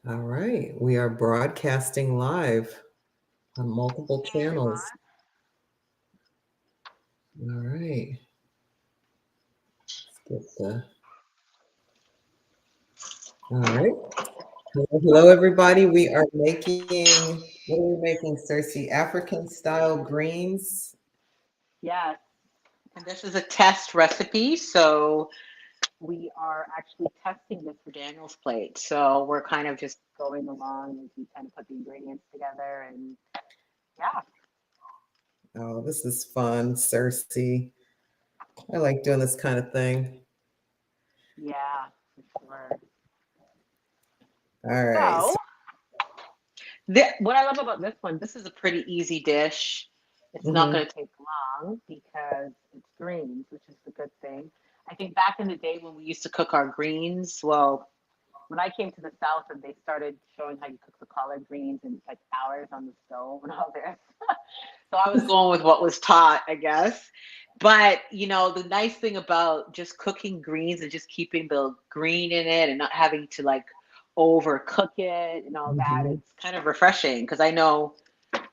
All right, we are broadcasting live on multiple Hey everyone. channels. All right, let's get the. All right, hello everybody. We are making. What are we making, Cersei? African style greens. Yes, and this is a test recipe, so we are actually testing this for Daniel's plate. So we're kind of just going along as we kind of put the ingredients together, and yeah, Oh, this is fun, Cersei. I like doing this kind of thing. yeah, for sure. All right. So what I love about this one, this is a pretty easy dish. It's not Mhm. going to take long because it's greens, which is the good thing. I think back in the day when we used to cook our greens, well, when I came to the South and they started showing how you cook the collard greens and like hours on the stove and all this. So I was going with what was taught, I guess. But the nice thing about just cooking greens and just keeping the green in it and not having to like overcook it and all that, Mhm. it's kind of refreshing because I know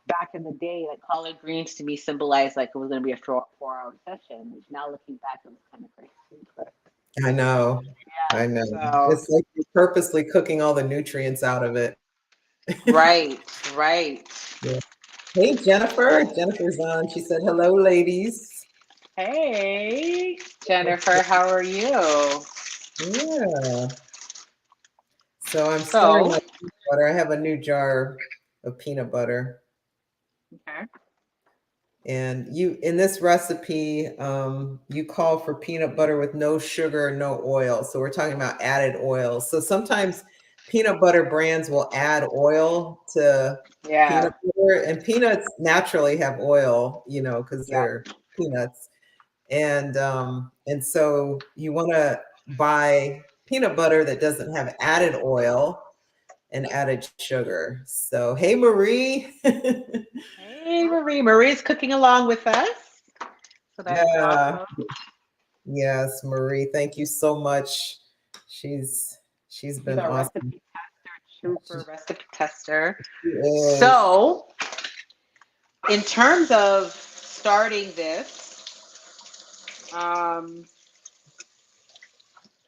back in the day, like collard greens to me symbolized like it was going to be a 4 hour session, which now looking back, it was kind of crazy. But I know. yeah, I know. so It's like you're purposely cooking all the nutrients out of it. right, right. Yeah. Hey, Jennifer. Jennifer's on. She said, hello, ladies. Hey, Jennifer, how are you? Yeah. So I'm storing my So, peanut butter. I have a new jar of peanut butter. okay. And you, in this recipe, you call for peanut butter with no sugar, no oil. So we're talking about added oil. So sometimes peanut butter brands will add oil to Yeah, peanut butter, and peanuts naturally have oil, because yeah, they're peanuts. And so you want to buy peanut butter that doesn't have added oil and added sugar. So hey, Marie. hey, Marie. Marie's cooking along with us, so that is Yeah. awesome. Yes, Marie. Thank you so much. She's she's She's been our awesome. recipe tester, She super recipe tester. is. So, in terms of starting this,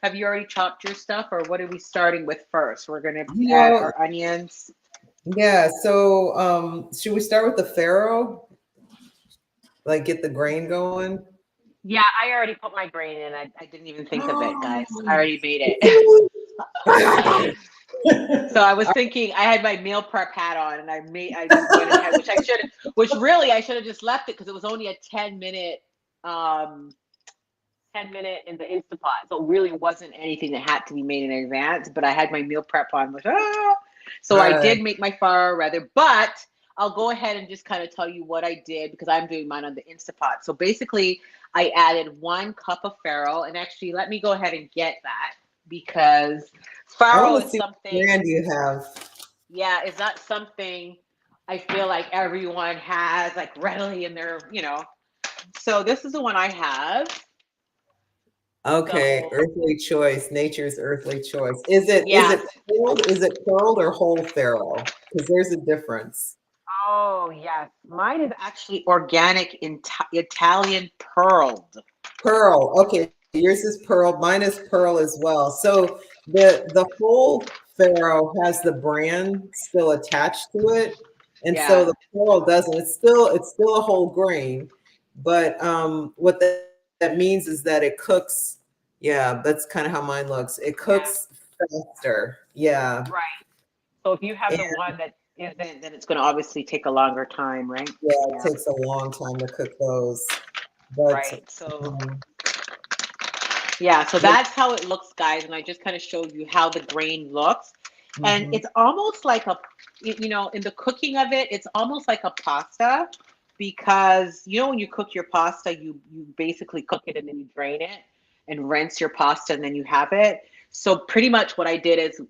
have you already chopped your stuff, or what are we starting with first? We're gonna You add know, our onions. yeah. So, should we start with the farro? Like, get the grain going? Yeah, I already put my grain in. I didn't even think of it, guys. I Oh, already made it. okay. So I was thinking I had my meal prep hat on and I just went ahead, which really I should have just left it because it was only a 10-minute um 10-minute in the Instapot. So it really wasn't anything that had to be made in advance, but I had my meal prep on, so All I right. did make my far rather, but I'll go ahead and just kind of tell you what I did because I'm doing mine on the Instapot. So basically I added 1 cup of farro, and actually let me go ahead and get that because I farro want to is see what something, brand you have. yeah, it's not something I feel like everyone has like readily in their. So this is the one I have. Okay, So earthly choice, nature's earthly choice. Is it yes. curled? Is it curled or whole farro? Because there's a difference. Oh yes, mine is actually organic Italian pearled. Pearl. Okay, yours is pearl. Mine is pearl as well. So the whole farro has the brand still attached to it, and so Yeah, the pearl doesn't. It's still a whole grain, but what that means is that it cooks. Yeah, that's kind of how mine looks. It cooks yeah, faster. Yeah, right. So if you have and the one that isn't, then it's going to obviously take a longer time, right? yeah, it Yeah, takes a long time to cook those. But right. So um, yeah, so that's how it looks, guys. And I just kind of showed you how the grain looks. And mhm. it's almost like in the cooking of it, it's almost like a pasta because when you cook your pasta, you basically cook it and then you drain it and rinse your pasta and then you have it. So pretty much what I did is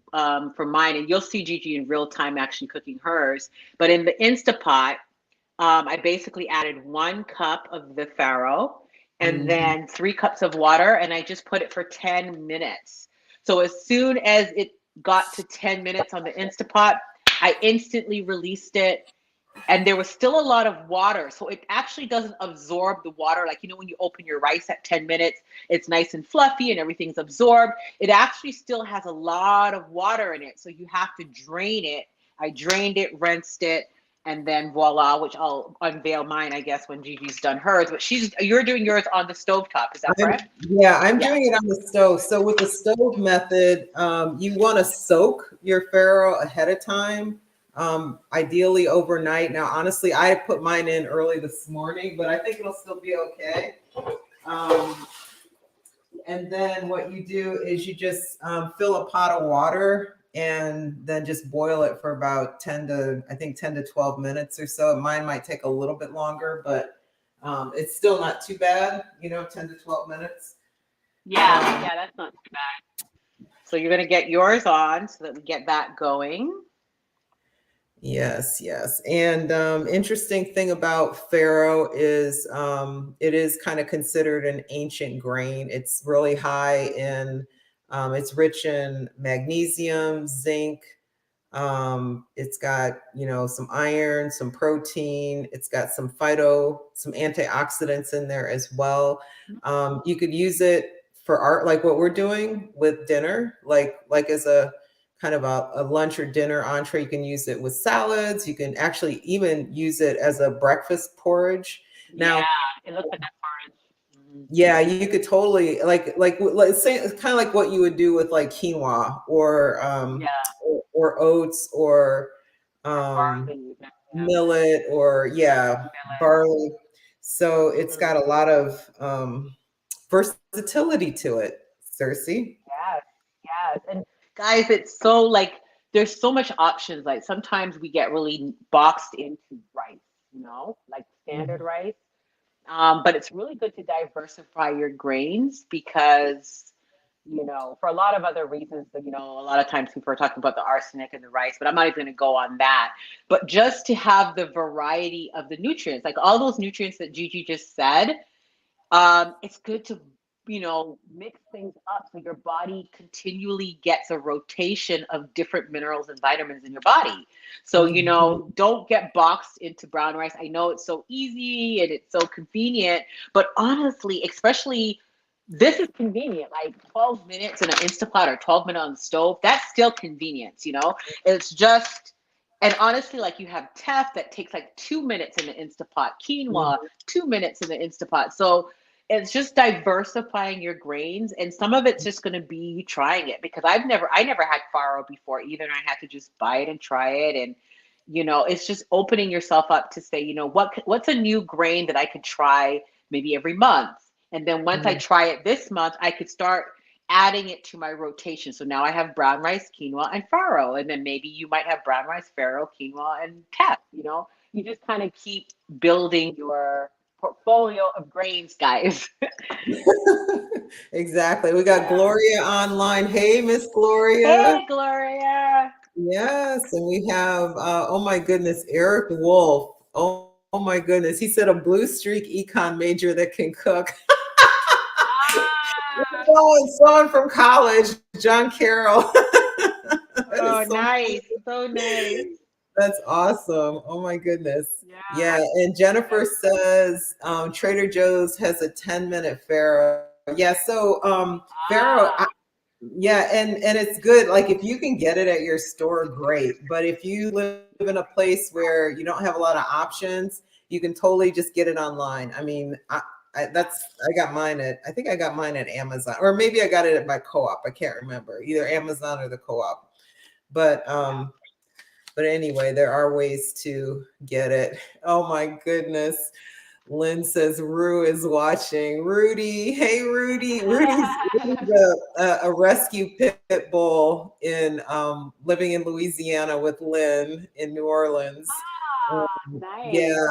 for mine, and you'll see Gigi in real time actually cooking hers, but in the Instapot, I basically added 1 cup of the farro and Mhm. then 3 cups of water, and I just put it for 10 minutes. So as soon as got to 10 minutes on the Instapot, I instantly released it, and there was still a lot of water. So it actually doesn't absorb the water. Like, when you open your rice at 10 minutes, it's nice and fluffy and everything's absorbed. It actually still has a lot of water in it. So you have to drain it. I drained it, rinsed it, and then voila, which I'll unveil mine, I guess, when Gigi's done hers. But you're doing yours on the stovetop. Is that correct? I'm Yeah. doing it on the stove. So with the stove method, you want to soak your farro ahead of time, ideally overnight. Now, honestly, I put mine in early this morning, but I think it'll still be okay. And then what you do is you just fill a pot of water and then just boil it for about 10 to 12 minutes or so. Mine might take a little bit longer, but it's still not too bad, 10 to 12 minutes. Yeah, that's not too bad. So you're going to get yours on so that we get that going. Yes. And interesting thing about farro is it is kind of considered an ancient grain. It's really high in, it's rich in magnesium, zinc. It's got, some iron, some protein. It's got some antioxidants in there as well. You could use it for art, like what we're doing with dinner, like as a kind of a lunch or dinner entree. You can use it with salads. You can actually even use it as a breakfast porridge. Now, it looks like a porridge. yeah, you could totally let's say it's kind of like what you would do with like quinoa or oats or Barley. millet or barley. So it's got a lot of versatility to it, Cersei. Yes. And guys, it's so like there's so much options. Like sometimes we get really boxed into rice, like standard rice. But it's really good to diversify your grains because, for a lot of other reasons, a lot of times people are talking about the arsenic in the rice, but I'm not even going to go on that. But just to have the variety of the nutrients, like all those nutrients that Gigi just said, it's good to mix things up so your body continually gets a rotation of different minerals and vitamins in your body. So don't get boxed into brown rice. I know it's so easy and it's so convenient, but honestly, especially this is convenient, like 12 minutes in an Instapot or 12 minutes on the stove, that's still convenience. It's just, and honestly, like you have teff that takes like 2 minutes in the Instapot, quinoa 2 minutes in the Instapot. So it's just diversifying your grains, and some of it's just going to be trying it, because I never had farro before either, and I had to just buy it and try it. And it's just opening yourself up to say, what's a new grain that I could try maybe every month, and then once I try it this month, I could start adding it to my rotation. So now I have brown rice, quinoa, and farro, and then maybe you might have brown rice, farro, quinoa, and teff. You just kind of keep building your portfolio of grains, guys. Exactly. We got Gloria online. Hey, Miss Gloria. Hey, Gloria. Yes, and we have oh my goodness, Eric Wolf. Oh my goodness. He said a blue streak econ major that can cook. Someone from college, John Carroll. Oh, nice. So nice. That's awesome. Oh my goodness. Yeah. And Jennifer says Trader Joe's has a 10-minute farro. Yeah. So farro, and it's good. Like if you can get it at your store, great. But if you live in a place where you don't have a lot of options, you can totally just get it online. I mean, I got mine I think I got mine at Amazon, or maybe I got it at my co-op. I can't remember, either Amazon or the co-op. But anyway, there are ways to get it. Oh my goodness. Lynn says Rue is watching. Rudy, hey Rudy. Rudy's a rescue pit bull in living in Louisiana with Lynn in New Orleans. Nice.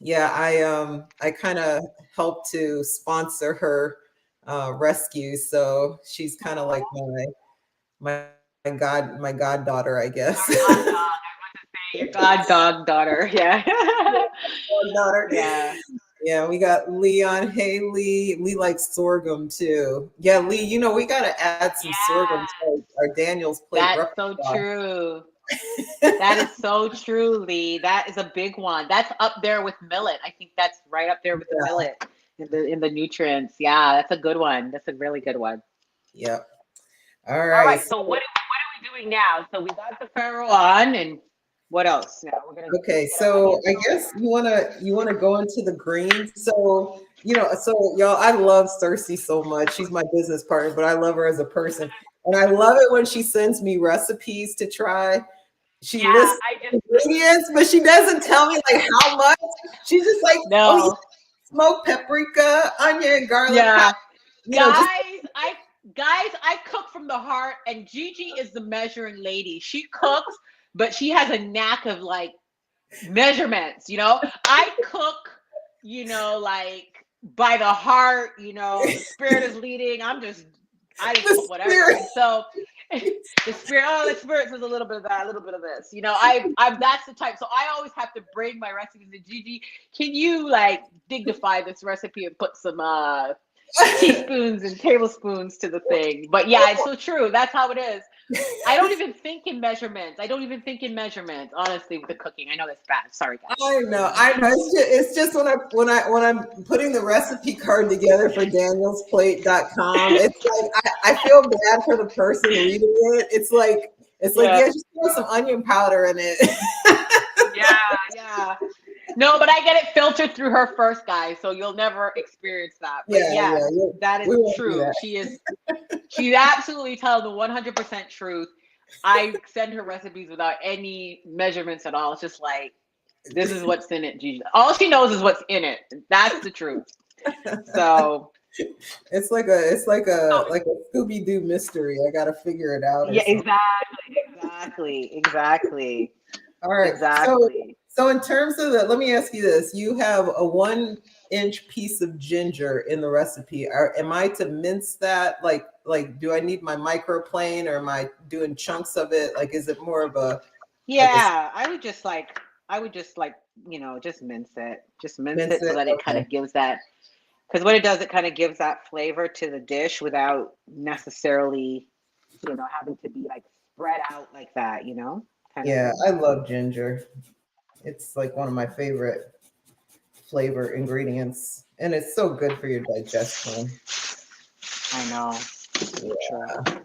I kind of helped to sponsor her rescue, so she's kind of like my goddaughter, I guess. Your god dog daughter. Yeah. Daughter. Yeah. Yeah, we got Lee on. Hey, Lee. Lee likes sorghum too. Yeah, Lee, we got to add some sorghum Yeah, to our Daniel's plate that's so repertoire. true. That is so true, Lee. That is a big one. That's up there with millet. I think that's right up there with the Yeah, millet in the nutrients. Yeah, that's a good one. That's a really good one. yep. All All right. right. So what are we doing now? So we got the pharaoh on, and what else? Now we're gonna Okay, get our so onions I going. guess you wanna go into the greens. So so y'all, I love Cersei so much. She's my business partner, but I love her as a person, and I love it when she sends me recipes to try. She Yeah, lists I just ingredients, but she doesn't tell me like how much. She's just like, oh yeah, no. smoked paprika, onion, garlic powder. Yeah, Just guys, I cook from the heart, and Gigi is the measuring lady. She cooks, but she has a knack of like measurements. I cook, like by the heart. The spirit is leading. I just put the whatever, spirit. and so the spirit says a little bit of that, a little bit of this. I'm that's the type. So I always have to bring my recipes to Gigi. Can you like dignify this recipe and put some teaspoons and tablespoons to the thing? But yeah, it's so true. That's how it is. I don't even think in measurements. Honestly, with the cooking. I know that's bad. Sorry, guys. I know. It's just when I'm putting the recipe card together for danielsplate.com, it's like I feel bad for the person reading it. It's like Yeah, yeah, just throw some onion powder in it. yeah, yeah. No, but I get it filtered through her first, guys, so you'll never experience that. But Yeah, yes, yeah, that is we won't do true. that. She absolutely tells the 100% truth. I send her recipes without any measurements at all. It's just like, this is what's in it, Gigi. All she knows is what's in it. That's the truth. So, It's like a Scooby Doo mystery. I got to figure it out or yeah, something. exactly. All right. So, Exactly. so in terms of let me ask you this. You have a 1 inch piece of ginger in the recipe. Am I to mince that? Like, do I need my microplane or am I doing chunks of it? Like, is it more of like a Yeah, I would just like, just mince it. Just mince mince it so it? that it kind Okay. of gives that, because what it does, it kind of gives that flavor to the dish without necessarily, having to be like spread out like that, kind of Yeah, thing. I love ginger. It's like one of my favorite flavor ingredients, and it's so good for your digestion. I know. Yeah. True.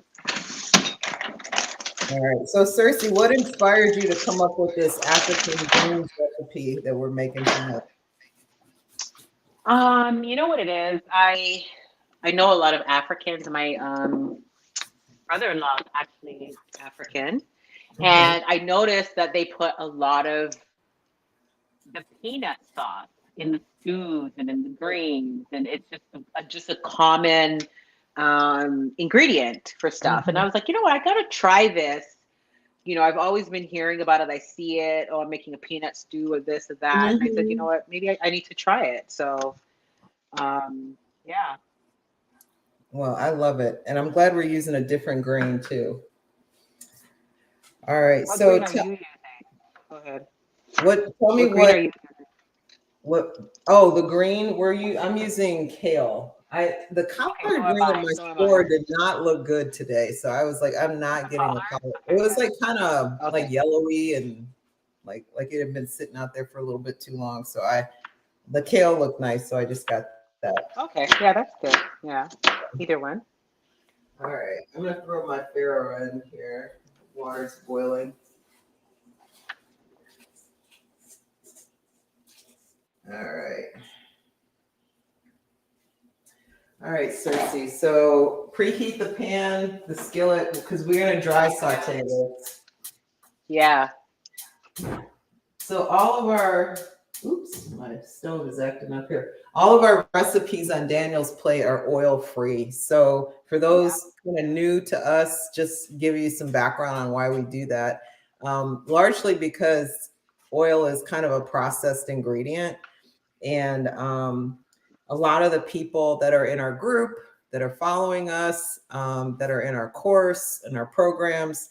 All right. So, Cersei, what inspired you to come up with this African greens recipe that we're making tonight? You know what it is? I know a lot of Africans. My brother-in-law is actually African, Hmm. and I noticed that they put a lot of the peanut sauce in the stews and in the greens, and it's just a common ingredient for stuff. And I Hmm. was like, you know what, I gotta try this. I've always been hearing about it. I see it. Oh, I'm making a peanut stew or this or that. And I said, you know Hmm. what, maybe I need to try it. So, yeah. Well, I love it, and I'm glad we're using a different grain too. All right. What So, green are you using? Go ahead. tell me What green are you using? what? Oh, the green. I'm using kale. The Okay, so collard am green in I. my So am I. store did not look good today, so I was like, I'm The not getting a color? collard. It Okay. was like kind of like Okay. yellowy and like it had been sitting out there for a little bit too long. So the kale looked nice, so I just got that. Okay. Yeah, that's good. Yeah. Either one. All right, I'm gonna throw my farro in here. Water's boiling. All right. All right, Cersei. So preheat the pan, the skillet, because we're gonna dry saute this. Yeah. So all of our, oops, my stove is acting up here. All of our recipes on Daniel's plate are oil free. So for Yeah. those kind of new to us, just give you some background on why we do that. Largely because oil is kind of a processed ingredient. And a lot of the people that are in our group, that are following us, that are in our course and our programs,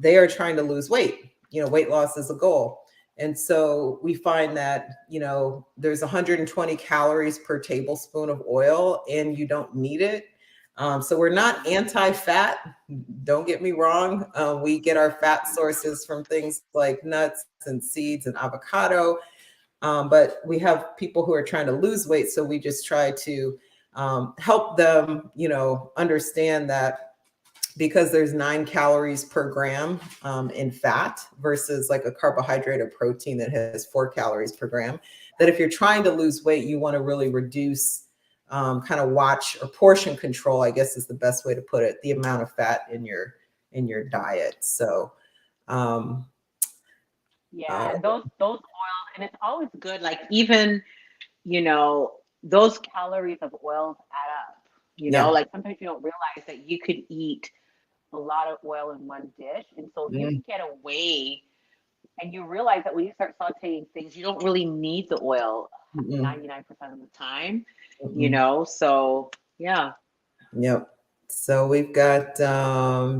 they are trying to lose weight. Weight loss is a goal. And so we find that, you know, there's 120 calories per tablespoon of oil and you don't need it. So we're not anti-fat. Don't get me wrong. We get our fat sources from things like nuts and seeds and avocado. But we have people who are trying to lose weight. So we just try to help them, you know, understand that because there's 9 calories per gram in fat versus like a carbohydrate or protein that has 4 calories per gram, that if you're trying to lose weight, you want to really reduce, kind of watch or portion control, I guess is the best way to put it, the amount of fat in your diet. So Yeah, and those oils, and it's always good. Like even, you know, those calories of oils add up. You know, yeah. like sometimes you don't realize that you could eat a lot of oil in one dish. And so if you Mm, can get away and you realize that when you start sauteing things, you don't really need the oil mm-mm, 99% of the time, you mm-mm. know? So yeah. Yep. So we've got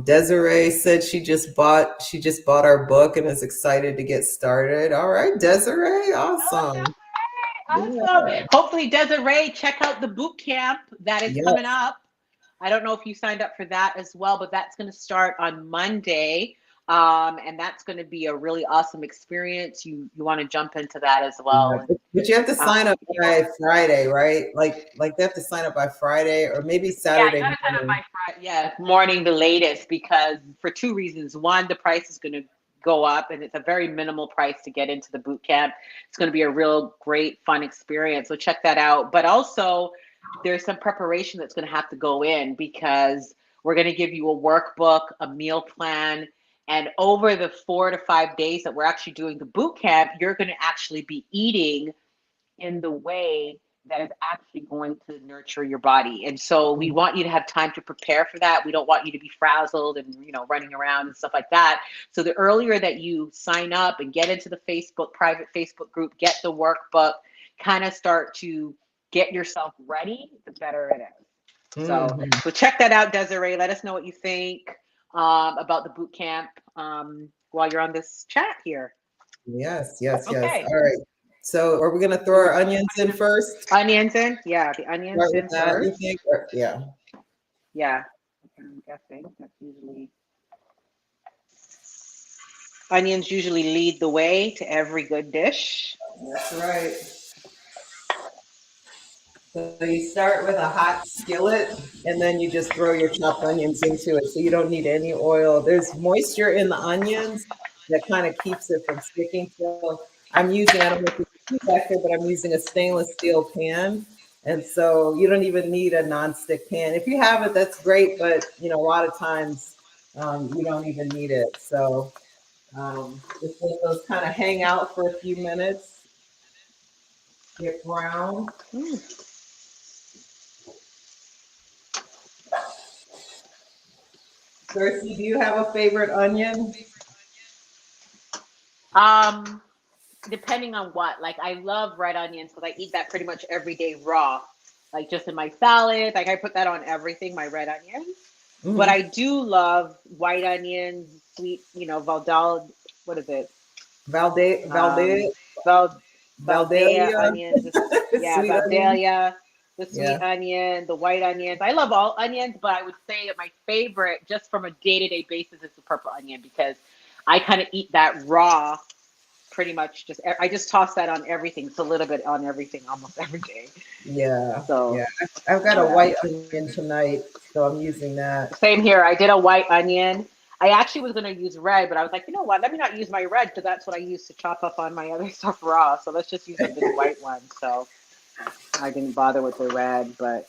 Desiree said she just bought our book and is excited to get started. All right, Desiree, Oh, awesome. Desiree, awesome. Yeah. Hopefully, Desiree, check out the boot camp that is coming Yes. up. I don't know if you signed up for that as well, but that's going to start on Monday. And that's going to be a really awesome experience. You want to jump into that as Yeah. well. And But you have to sign up if you don't, by Friday, right? Like they have to sign up by Friday or maybe yeah, you Saturday got to sign up morning. by Friday, yeah, morning the latest, because for two reasons. One, the price is going to go up, and it's a very minimal price to get into the boot camp. It's going to be a real great, fun experience. So check that out. But also, there's some preparation that's going to have to go in because we're going to give you a workbook, a meal plan, and over the 4 to 5 days that we're actually doing the boot camp, you're going to actually be eating in the way that is actually going to nurture your body. And so we want you to have time to prepare for that. We don't want you to be frazzled and, you know, running around and stuff like that. So the earlier that you sign up and get into the private Facebook group, get the workbook, kind of start to get yourself ready, the better it is. So, Mhm. so check that out, Desiree. Let us know what you think about the boot camp while you're on this chat here. Yes, yes, yes. Okay. All right. So are we gonna throw our onions in first? Onions in? Yeah, the onions Start with in that, you first. think? Yeah. Yeah, I'm guessing that's usually onions usually lead the way to every good dish. That's right. So you start with a hot skillet and then you just throw your chopped onions into it. So you don't need any oil. There's moisture in the onions that kind of keeps it from sticking. So I'm using, I don't know if you can see back there, but I'm using a stainless steel pan. And so you don't even need a nonstick pan. If you have it, that's great. But you know, a lot of times you don't even need it. So just let those kind of hang out for a few minutes, get brown. Mm. Cersei, do you have a favorite onion? Um, Depending on what, like I love red onions because I eat that pretty much every day raw, like just in my salad. Like I put that on everything, my red onions. But Hmm. I do love white onions, sweet, you know, Valdal, what is it? Valde, Um, Valde, Val, Valdea Valdelia, onions. Yeah, sweet onion. Valdelia, the sweet Yeah. onion, the white onions. I love all onions, but I would say that my favorite, just from a day-to-day basis, is the purple onion because I kind of eat that raw pretty much. I just toss that on everything. It's a little bit on everything almost every day. Yeah. So Yeah. I've got a yeah. white onion tonight, so I'm using that. Same here. I did a white onion. I actually was going to use red, but I was like, you know what? Let me not use my red because that's what I use to chop up on my other stuff raw. So let's just use this white one. So I didn't bother with the red, but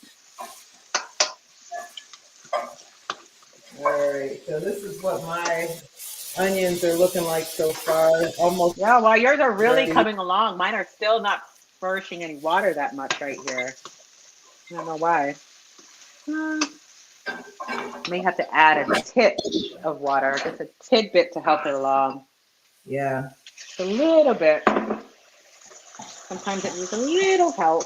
All right. So this is what my onions are looking like so far. Almost yeah, well, yours are really ready. coming along. Mine are still not flourishing any water that much right here. I don't know why. Hmm, may have to add a titch of water, just a tidbit to help it along. Yeah. Just a little bit. Sometimes it needs a little help.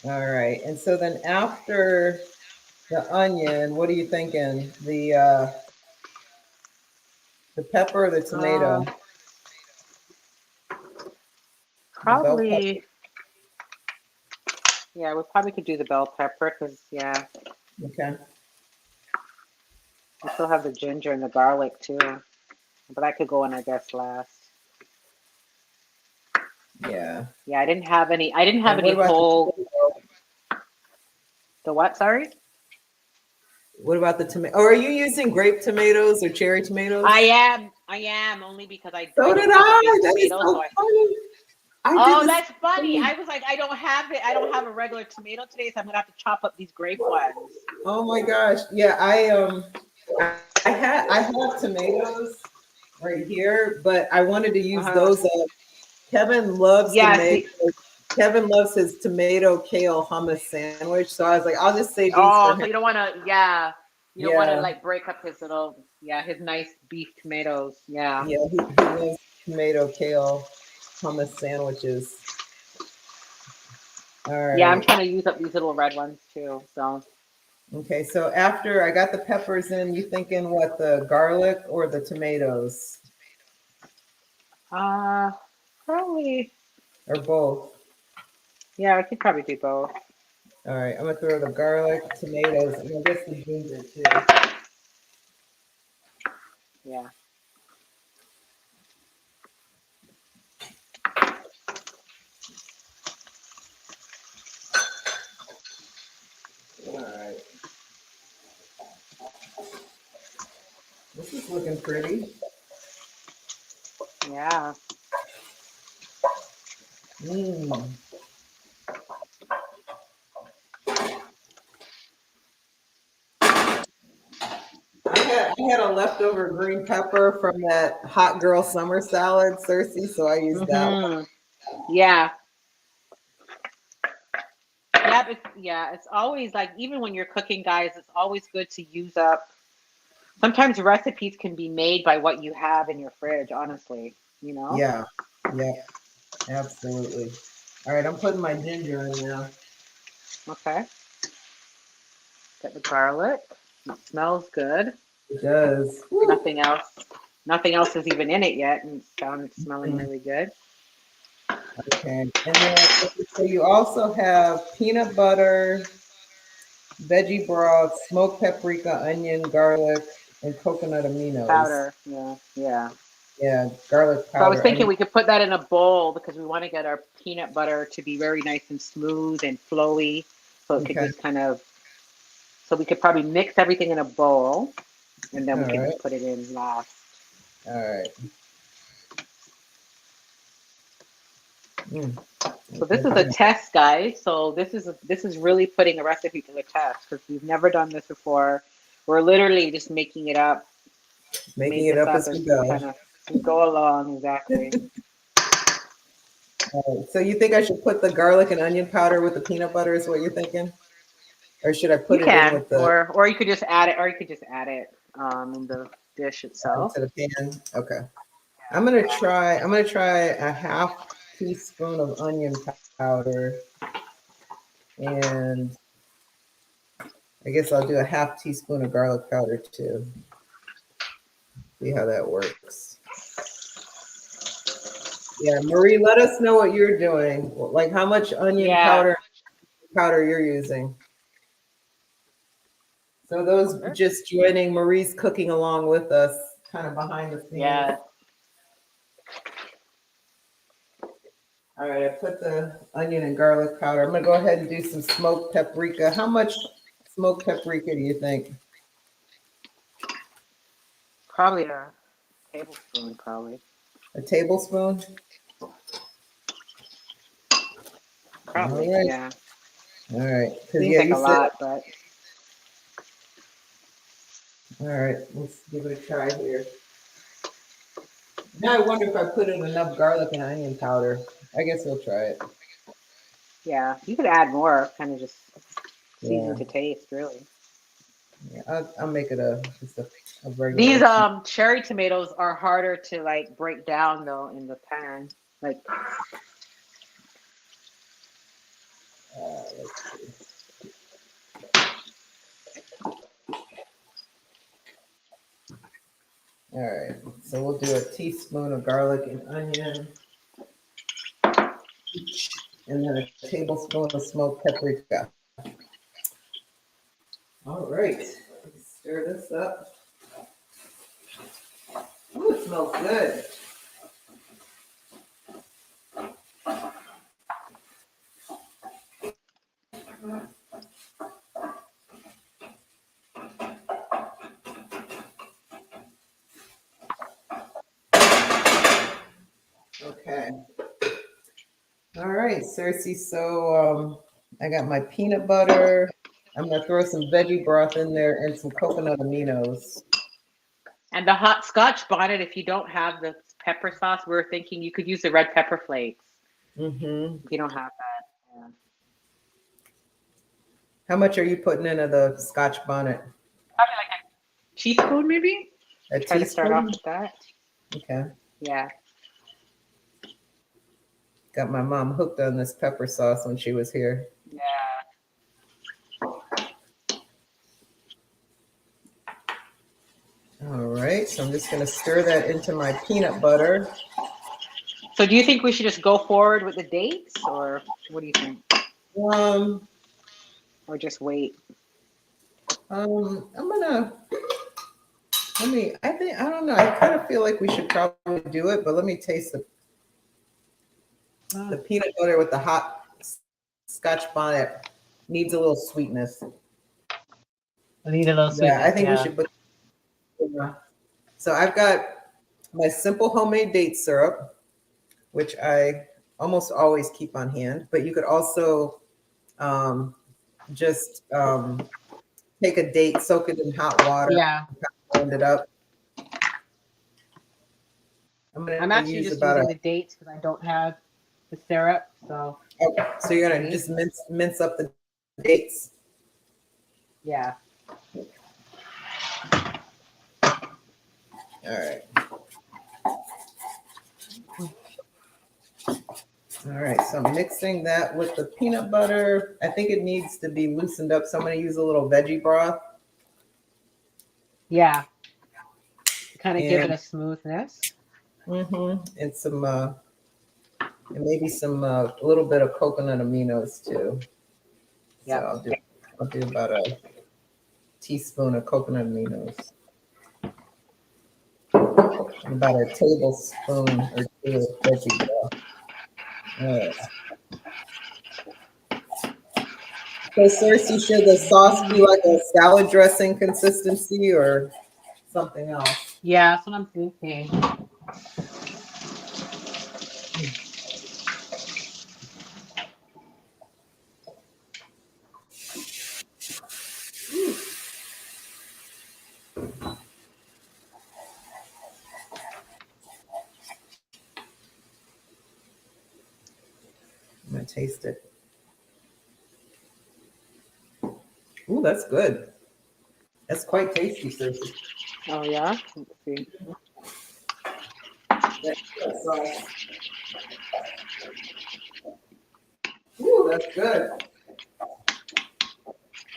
All right. And so then after the onion, what are you thinking? The pepper or the Uh, tomato? The bell pepper. Probably, yeah, we probably could do the bell pepper because, yeah, Okay. we still have the ginger and the garlic too. But that could go in, I guess, last. Yeah. Yeah, I didn't have any. I didn't have And any what about the whole. tomato? The what? Sorry. What about the tomato? Oh, are you using grape tomatoes or cherry tomatoes? I am. I am only because I So did don't have a big I. That is tomato, so so I. funny. I did Oh, the that's funny. same. I was like, I don't have it. I don't have a regular tomato today, so I'm gonna have to chop up these grape ones. Oh my gosh. Yeah, I I have tomatoes right here, but I wanted to use Uh-huh. those. Kevin loves to Yeah. make. See. Kevin loves his tomato kale hummus sandwich, so I was like, I'll just save these for Oh, him. so you don't want to. Yeah. You don't want to Yeah, like break up his little. Yeah, his nice beef tomatoes. Yeah. yeah, he loves tomato kale hummus sandwiches. All Yeah, I'm right. trying to use up these little red ones too. So. Okay, so after I got the peppers in, you thinking what, the garlic or the tomatoes Uh, Probably. or both? Yeah, I could probably do both. All right, I'm gonna throw the garlic, tomatoes, and I guess the ginger too. Yeah. All right, this is looking pretty. Yeah. Mmm. I had a leftover green pepper from that hot girl summer salad, Cersei, so I used that one. Mm-hmm. Yeah. Yeah, but yeah, it's always like even when you're cooking, guys, it's always good to use up. Sometimes recipes can be made by what you have in your fridge, honestly, you know? Yeah, yeah, absolutely. All right, I'm putting my ginger in now. Okay. Get the garlic. It smells good. It does. Woo. Nothing else. Nothing else is even in it yet, and it's smelling Mm, really good. okay, and then so you also have peanut butter, veggie broth, smoked paprika, onion, garlic, and coconut aminos. Powder. Yeah, yeah. Yeah, garlic So I was powder, thinking onion. we could put that in a bowl because we want to get our peanut butter to be very nice and smooth and flowy. So it could Okay, just kind of, so we could probably mix everything in a bowl and then all we could right, just put it in last. all right. Mm, So this is a okay. test, guys. So this is really putting a recipe to the test because we've never done this before. We're literally just making it up, Making made it this up up as as we we go. kind of go along. Exactly. All right, so you think I should put the garlic and onion powder with the peanut butter is what you're thinking? Or should I You put it in can, with the or you could just add it, or you could just add it in the dish itself. into the pan? Okay. I'm gonna try a half teaspoon of onion powder, and I guess I'll do a half teaspoon of garlic powder too. See how that works. Yeah, Marie, let us know what you're doing. Like how much onion Yeah. powder you're using. So those Sure. just joining, Marie's cooking along with us, kind of behind the scenes. Yeah. All right, I put the onion and garlic powder. I'm gonna go ahead and do some smoked paprika. How much smoked paprika do you think? Probably a tablespoon, probably. A tablespoon? Probably, All right, yeah. all right. Because Seems yeah, like you a said, lot, but all right, let's give it a try here. Now I wonder if I put in enough garlic and onion powder. I guess we'll try it. yeah, you could add more, kind of just season Yeah, to taste, really. yeah. I'll make it just a These regular. cherry tomatoes are harder to like break down though in the pan. Like, Let's see. All right, so we'll do a teaspoon of garlic and onion. and then a tablespoon of smoked paprika. All right, stir this up. Ooh, it smells good. Okay. All right, Cersei. So I got my peanut butter. I'm gonna throw some veggie broth in there and some coconut aminos. And the hot scotch bonnet, if you don't have the pepper sauce, we're thinking you could use the red pepper flakes. Mm-hmm. If you don't have that. Yeah. How much are you putting into the Scotch bonnet? Probably like a teaspoon, maybe. A Try to start off teaspoon? with that. Okay. Yeah. Got my mom hooked on this pepper sauce when she was here. Yeah. All right, so I'm just gonna stir that into my peanut butter. So do you think we should just go forward with the dates, or what do you think? Um, Or just wait? I'm gonna I don't know. I kind of feel like we should probably do it, but let me taste the peanut butter with the hot Scotch bonnet. Needs a little sweetness. I need a little sweetness. Yeah, I think we should put. So I've got my simple homemade date syrup, which I almost always keep on hand, but you could also just take a date, soak it in hot water, Yeah. blend it up. I'm actually just using the dates because I don't have the syrup. So. Okay, so you're gonna just mince up the dates. Yeah. All right. All right, so I'm mixing that with the peanut butter. I think it needs to be loosened up, so I'm gonna use a little veggie broth. Yeah. Kind of give it a smoothness. Mm-hmm. And some, and maybe some, a little bit of coconut aminos too. Yeah. So I'll do about a teaspoon of coconut aminos. About a tablespoon or two of veggie broth. All right. So Cersei, should the sauce be like a salad dressing consistency or something else? Yeah, that's what I'm thinking. I'm gonna taste it. Ooh, that's good. That's quite tasty, Cersei. Oh yeah. Let's see. Ooh, that's good.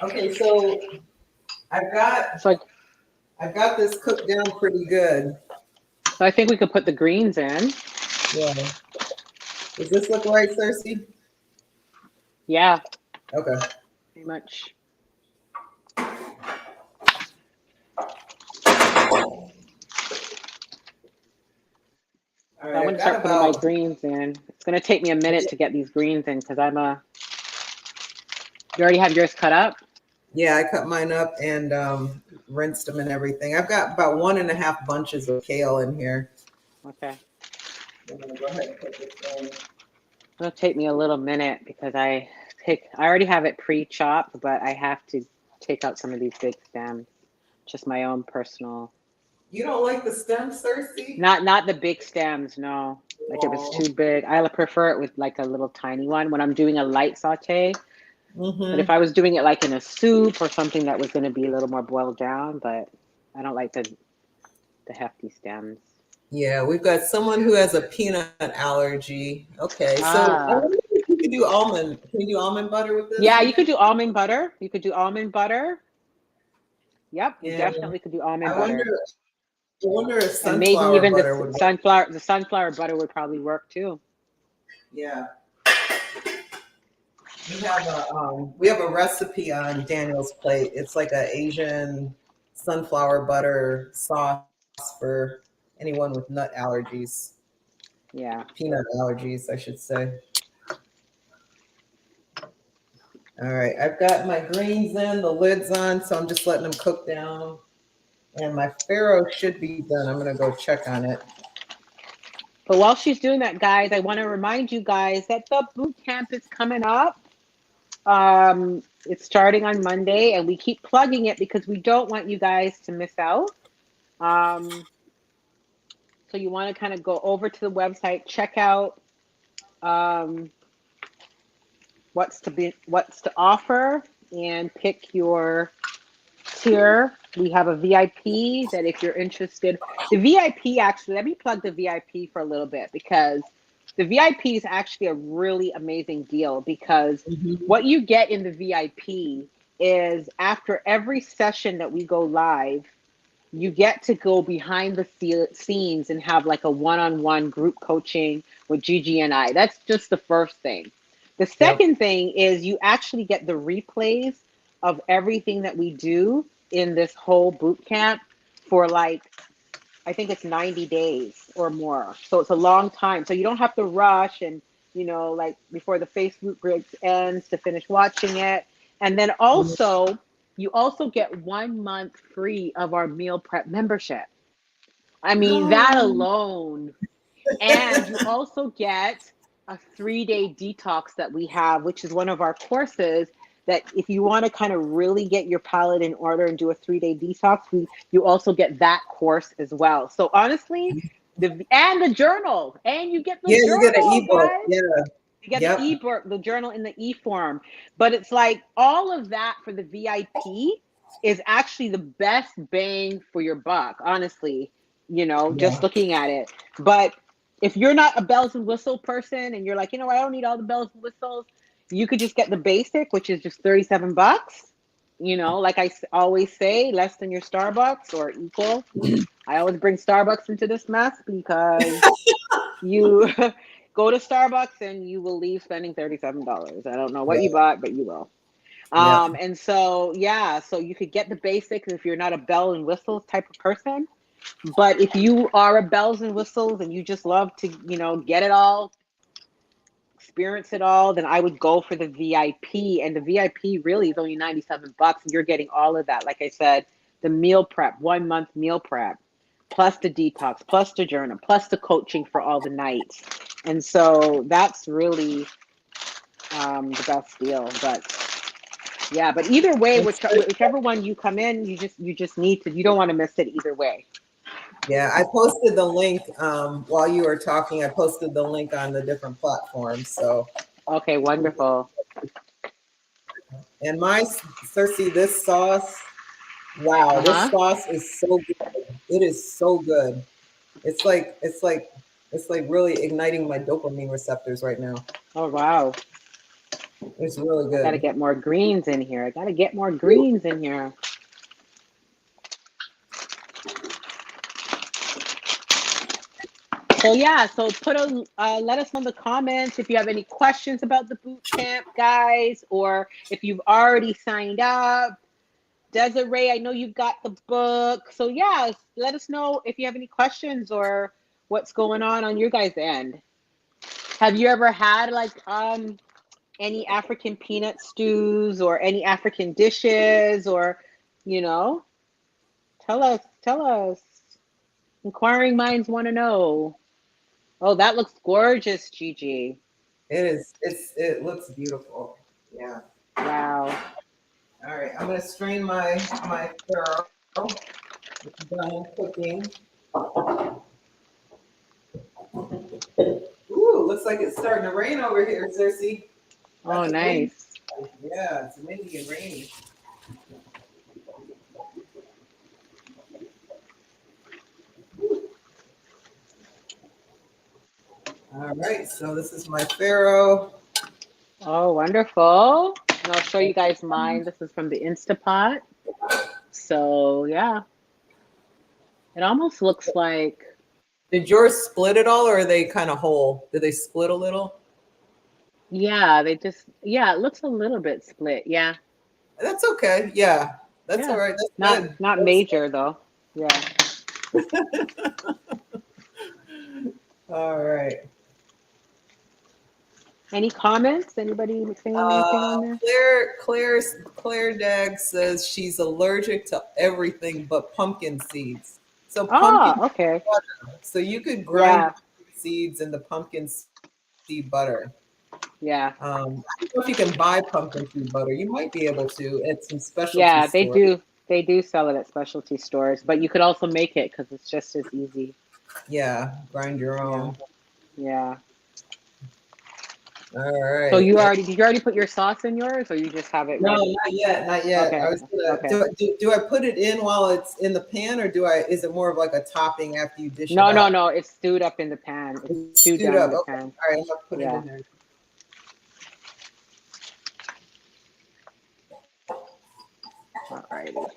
Okay, so I've got this cooked down pretty good. So I think we could put the greens in. Yeah. Does this look right, Cersei? Yeah. Okay. Pretty much. All right, I'm gonna start putting my greens in. It's gonna take me a minute to get these greens in because you already have yours cut up? Yeah, I cut mine up and rinsed them and everything. I've got about 1.5 bunches of kale in here. Okay. I'm gonna go ahead and put this in. It'll take me a little minute because I already have it pre-chopped, but I have to take out some of these big stems. Just my own personal. You don't like the stems, Cersei? Not the big stems, no. Like if it's too big, I prefer it with like a little tiny one when I'm doing a light saute. But if I was doing it like in a soup or something that was going to be a little more boiled down, but I don't like the hefty stems. Yeah, we've got someone who has a peanut allergy. Okay, so I wonder if you could do almond. Can you do almond butter with this? Yeah, you could do almond butter. You could do almond butter. Yep, you definitely could do almond butter. I wonder if sunflower and maybe even butter the sunflower butter would probably work too. Yeah. we have a recipe on Daniel's plate. It's like an Asian sunflower butter sauce for anyone with nut allergies, Yeah. peanut allergies, I should say. All right, I've got my greens in, the lid's on, so I'm just letting them cook down. And my farro should be done. I'm gonna go check on it. But while she's doing that, guys, I want to remind you guys that the boot camp is coming up. It's starting on Monday, and we keep plugging it because we don't want you guys to miss out. Um, so you want to kind of go over to the website, check out um, what's to offer, and pick your tier. We have a VIP that if you're interested, the VIP actually, let me plug the VIP for a little bit because the VIP is actually a really amazing deal because what you get in the VIP is after every session that we go live, you get to go behind the scenes and have like a one-on-one group coaching with Gigi and I. That's just the first thing. The Yep. second thing is you actually get the replays of everything that we do in this whole boot camp for like, I think it's 90 days or more. So it's a long time. So you don't have to rush and, like before the Facebook group ends to finish watching it. And then also, you also get 1 month free of our meal prep membership. I mean, that alone. And you also get a 3-day detox that we have, which is one of our courses that if you want to kind of really get your palate in order and do a 3-day detox, you also get that course as well. So honestly, the journal, and you get the Yeah, you get an journal, ebook. guys. Yeah. You get the Yep. ebook, the journal in the e-form. But it's like all of that for the VIP is actually the best bang for your buck, honestly, just Yeah. looking at it. But if you're not a bells and whistle person and you're like, I don't need all the bells and whistles, you could just get the basic, which is just $37. Like I always say, less than your Starbucks or equal. I always bring Starbucks into this mess because you go to Starbucks and you will leave spending $37. I don't know what you bought, but you will. Yeah. And so, yeah, so you could get the basics if you're not a bell and whistles type of person. But if you are a bells and whistles and you just love to, get it all, experience it all, then I would go for the VIP. And the VIP really is only $97. And you're getting all of that. Like I said, the meal prep, 1 month meal prep, plus the detox, plus the journal, plus the coaching for all the nights. And so that's really the best deal. But yeah, but either way, whichever one you come in, you just need to, you don't want to miss it either way. Yeah, I posted the link while you were talking. I posted the link on the different platforms. So, Okay, wonderful. and my Cersei, this sauce, wow, this Uh-huh. sauce is so good. It is so good. It's like really igniting my dopamine receptors right now. Oh, wow. It's really I got to good. get more greens in here. I got to get more greens in here. So yeah, so let us know in the comments if you have any questions about the boot camp, guys, or if you've already signed up. Desiree, I know you've got the book. So yeah, let us know if you have any questions or what's going on your guys' end. Have you ever had like any African peanut stews or any African dishes or, you know, tell us. Inquiring minds want to know. Oh, that looks gorgeous, Gigi. It is. It looks beautiful. Yeah. Wow. All right. I'm gonna strain my farro. Done cooking. Ooh, looks like it's starting to rain over here, Cersei. Oh, That's a wind. nice. Yeah, it's windy and rainy. All right, so this is my farro. Oh, wonderful. And I'll show you guys mine. This is from the Instapot. So, yeah. It almost looks like, Did yours split at all, or are they kind of whole? Did they split a little? Yeah, they just, yeah, it looks a little bit split. Yeah. That's okay. Yeah, that's all Yeah. right. That's Not good. not That's major though. Yeah. all right. Any comments? Anybody saying anything on there? Claire Dag says she's allergic to everything but pumpkin seeds. So Oh, pumpkin okay. butter. So you could grind Yeah. pumpkin seeds into pumpkin seed butter. Yeah. I don't know if you can buy pumpkin seed butter. You might be able to at some specialty Yeah, they stores. do. They do sell it at specialty stores, but you could also make it because it's just as easy. Yeah, grind your Yeah. own. Yeah. All So right. you already did you already put your sauce in yours, or you just have it No, ready? not yet, not yet. Okay. I was gonna Okay. do I put it in while it's in the pan, or do I? Is it more of like a topping after you dish it No, no, up? no. It's stewed up in the pan. It's It's stewed stewed down in up. the Okay. pan. All right. I'm gonna put it Yeah. in there. All righty. All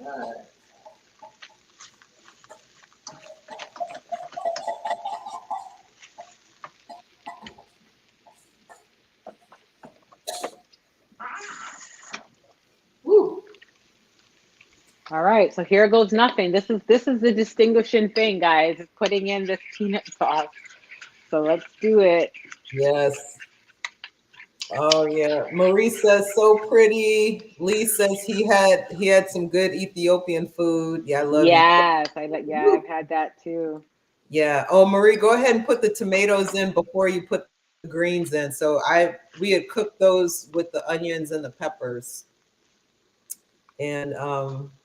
right. Woo. All right. So here goes nothing. This is the distinguishing thing, guys. Is putting in this peanut sauce. So let's do it. Yes. Oh yeah. Marie says so pretty. Lee says he had some good Ethiopian food. Yeah, I love Ethiopia. Yes, yeah, I've had that too. Yeah. Oh, Marie, go ahead and put the tomatoes in before you put the greens in. So we had cooked those with the onions and the peppers. And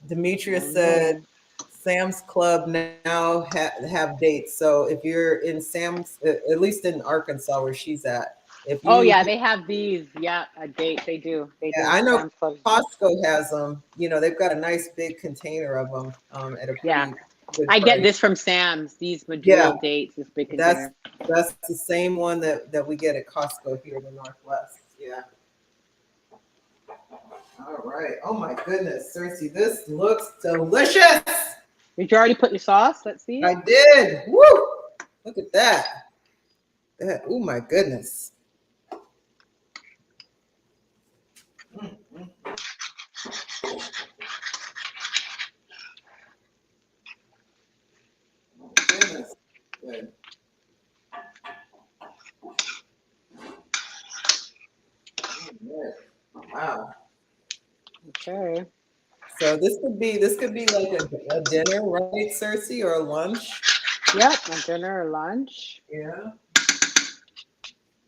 Demetrius said Amen. Sam's Club now have dates. So if you're in Sam's, at least in Arkansas where she's at, if Oh you, yeah, they have these. Yeah, a date. They do. They yeah, do. I know Sam's Club. Costco has them. You know, they've got a nice big container of them at a Yeah, pretty good I get price. this from Sam's. These Yeah, medjool dates. This big that's container. that's the same one that we get at Costco here in the Northwest. Yeah. All right. Oh my goodness, Cersei, this looks delicious. Did you already put your sauce? Let's see. I did. Woo! Look at that. Oh my goodness. Mm, mm, goodness. Good. Good. Wow. Okay. So this could be like a dinner, right, Cersei, or a lunch? Yep. A dinner or lunch, Yeah.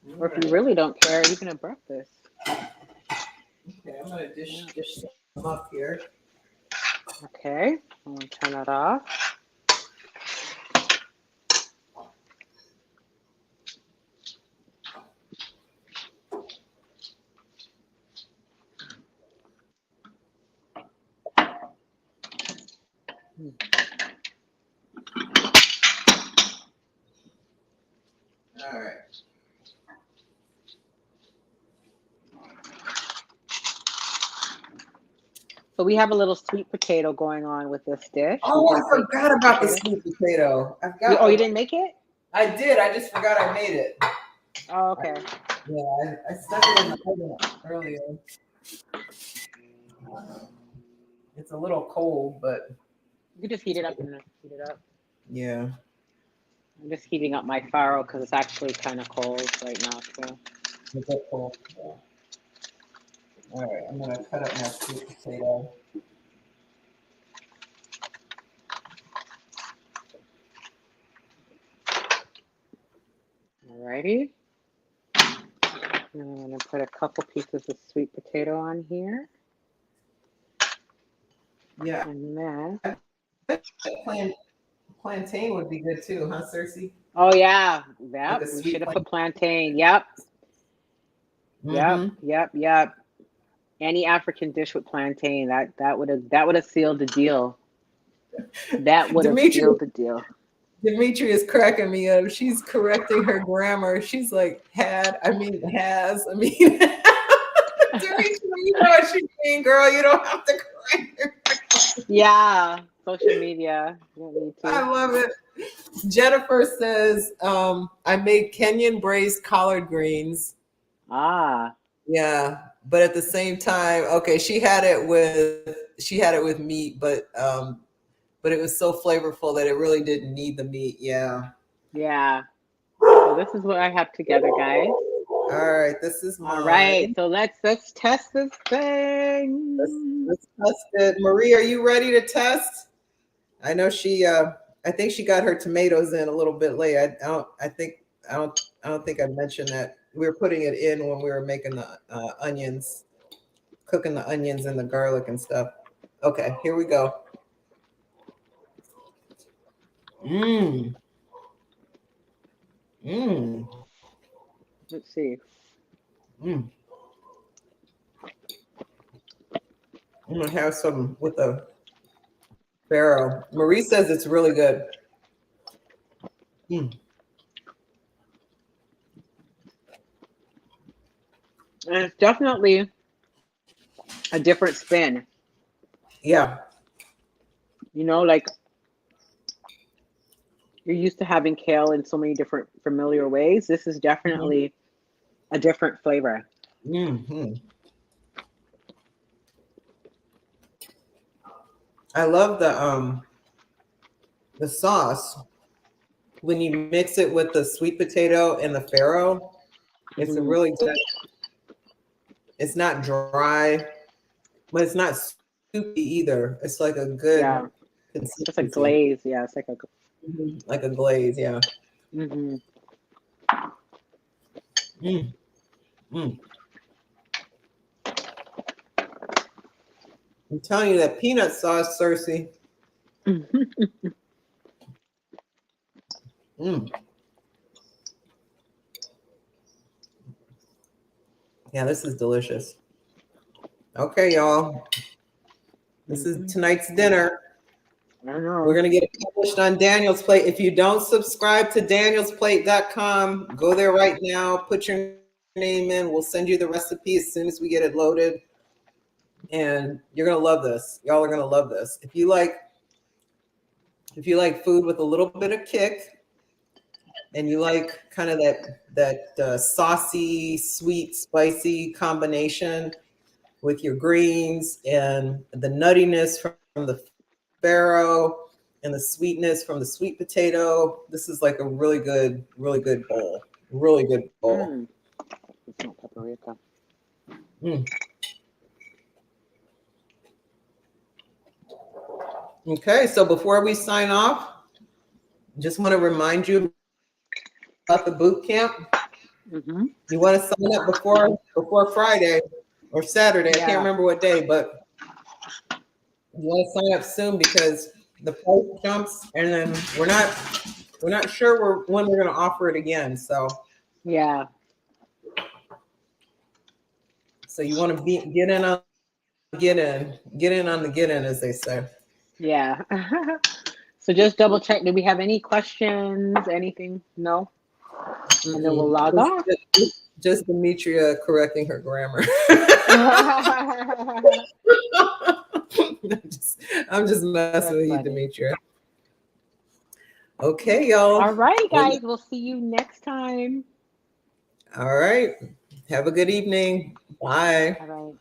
All or if you right. really don't care, even a breakfast. Okay, I'm gonna Yeah. dish them up here. Okay. I'm gonna turn that off. All right. So we have a little sweet potato going on with this dish. We Oh, I can take forgot sweet about the potato. sweet potato. I've You, got oh, you like didn't make it? I did. I just forgot I made it. Oh, okay. Yeah, I stuck it in the oven earlier. It's a little cold, but You can just heat it up and heat it up. yeah. I'm just heating up my farro because it's actually kind of cold right now too. It's a cold. Yeah. All right, I'm gonna cut up my sweet potato. Alrighty. And I'm gonna put a couple pieces of sweet potato on here, Yeah, and then Plan- plantain would be good too, huh, Cersei? oh yeah, Like yep. a We sweet should have plantain. put plantain. Yep, yep, Mm-hmm. yep, yep. Any African dish with plantain that would have sealed the deal. That would have Dimitri sealed the deal. Dimitri is cracking me up. She's correcting her grammar. She's like, I mean, has. I mean, Dimitri, you know what she mean, girl. You don't have to correct her. Yeah, social media. You don't need I to. love it. Jennifer says, I made Kenyan braised collard greens. Ah, Yeah, but at the same time, okay, she had it with meat, but it was so flavorful that it really didn't need the meat. Yeah. yeah. So this is what I have together, guys. All right, this is All right, mine. so let's test this Let's, thing. let's test it. Marie, are you ready to test? I know I think she got her tomatoes in a little bit late. I don't think I mentioned that we were putting it in when we were making the onions, cooking the onions and the garlic and stuff. Okay, here we go. Mmm. Mmm. Let's see. Mmm. I'm gonna have some with the farro. Marie says it's really good. Mm. And it's definitely a different spin. Yeah. You know, like you're used to having kale in so many different familiar ways. This is definitely a different flavor. Mm-hmm. I love the sauce when you mix it with the sweet potato and the farro. It's a Hmm. really good. It's not dry, but it's not soupy either. It's like a good Yeah, just a consistency, glaze. Yeah, it's like a. like a glaze. Yeah. Hmm. Mm, mm. I'm telling you that peanut sauce, Cersei. Mm. Yeah, this is delicious. Okay, y'all. This is tonight's dinner. I We're know. going to get it published on Daniel's Plate. If you don't subscribe to danielsplate.com, go there right now, put your name in. We'll send you the recipe as soon as we get it loaded. And you're going to love this. Y'all are going to love this. If you like food with a little bit of kick and you like kind of that saucy, sweet, spicy combination with your greens and the nuttiness from the farro and the sweetness from the sweet potato. This is like a really good bowl. Really good bowl. Mm. It's not paprika. Mm. Okay, so before we sign off, just want to remind you about the boot camp. Hmm. You want to sign up before Friday or Saturday. I can't Yeah. remember what day, but you want to sign up soon because the price jumps, and then we're not sure when we're going to offer it again. So Yeah. you want to get in on the get in, as they say. Yeah. So just double check. Do we have any questions? Anything? No? And then we'll Mm-mm. log off. Just Demetria correcting her grammar. I'm just messing That's with you, funny. Demetria. Okay, y'all. All right, guys. We'll see you next time. All right. Have a good evening. Bye. All right.